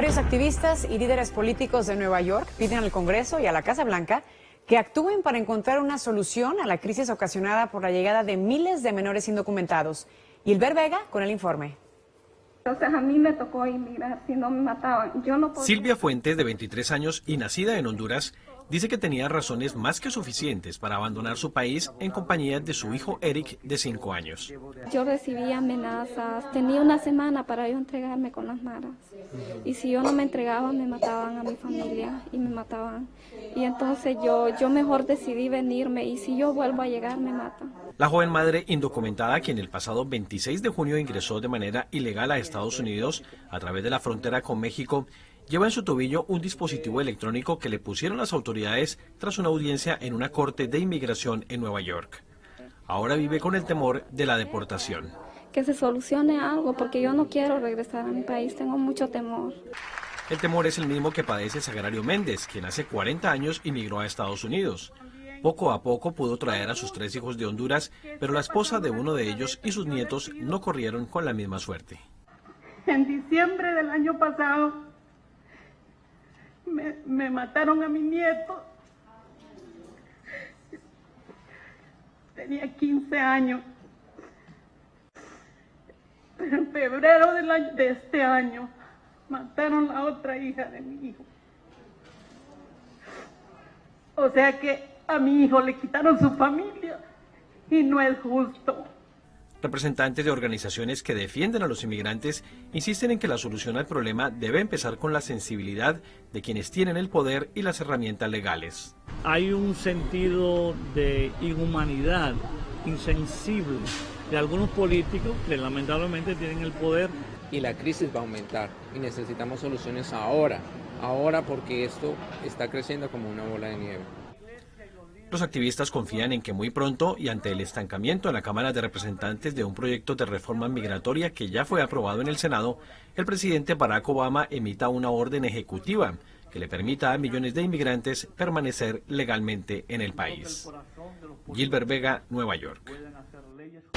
Varios activistas y líderes políticos de Nueva York piden al Congreso y a la Casa Blanca que actúen para encontrar una solución a la crisis ocasionada por la llegada de miles de menores indocumentados. Gilbert Vega con el informe. Entonces a mí me tocó inmigrar, si no me mataban. Yo no podía. Silvia Fuentes, de 23 años y nacida en Honduras, dice que tenía razones más que suficientes para abandonar su país en compañía de su hijo Eric, de 5 años. Yo recibía amenazas, tenía una semana para yo entregarme con las maras. Y si yo no me entregaba, me mataban a mi familia y me mataban. Y entonces yo mejor decidí venirme y si yo vuelvo a llegar, me matan. La joven madre indocumentada, quien el pasado 26 de junio ingresó de manera ilegal a Estados Unidos a través de la frontera con México, lleva en su tobillo un dispositivo electrónico que le pusieron las autoridades tras una audiencia en una corte de inmigración en Nueva York. Ahora vive con el temor de la deportación. Que se solucione algo, porque yo no quiero regresar a mi país, tengo mucho temor. El temor es el mismo que padece Sagrario Méndez, quien hace 40 años inmigró a Estados Unidos. Poco a poco pudo traer a sus 3 hijos de Honduras, pero la esposa de uno de ellos y sus nietos no corrieron con la misma suerte. En diciembre del año pasado me mataron a mi nieto. Tenía 15 años. Pero en febrero de este año mataron a la otra hija de mi hijo. O sea que a mi hijo le quitaron su familia y no es justo. Representantes de organizaciones que defienden a los inmigrantes insisten en que la solución al problema debe empezar con la sensibilidad de quienes tienen el poder y las herramientas legales. Hay un sentido de inhumanidad insensible de algunos políticos que lamentablemente tienen el poder. Y la crisis va a aumentar y necesitamos soluciones ahora porque esto está creciendo como una bola de nieve. Los activistas confían en que muy pronto y ante el estancamiento en la Cámara de Representantes de un proyecto de reforma migratoria que ya fue aprobado en el Senado, el presidente Barack Obama emita una orden ejecutiva que le permita a millones de inmigrantes permanecer legalmente en el país. Gilbert Vega, Nueva York.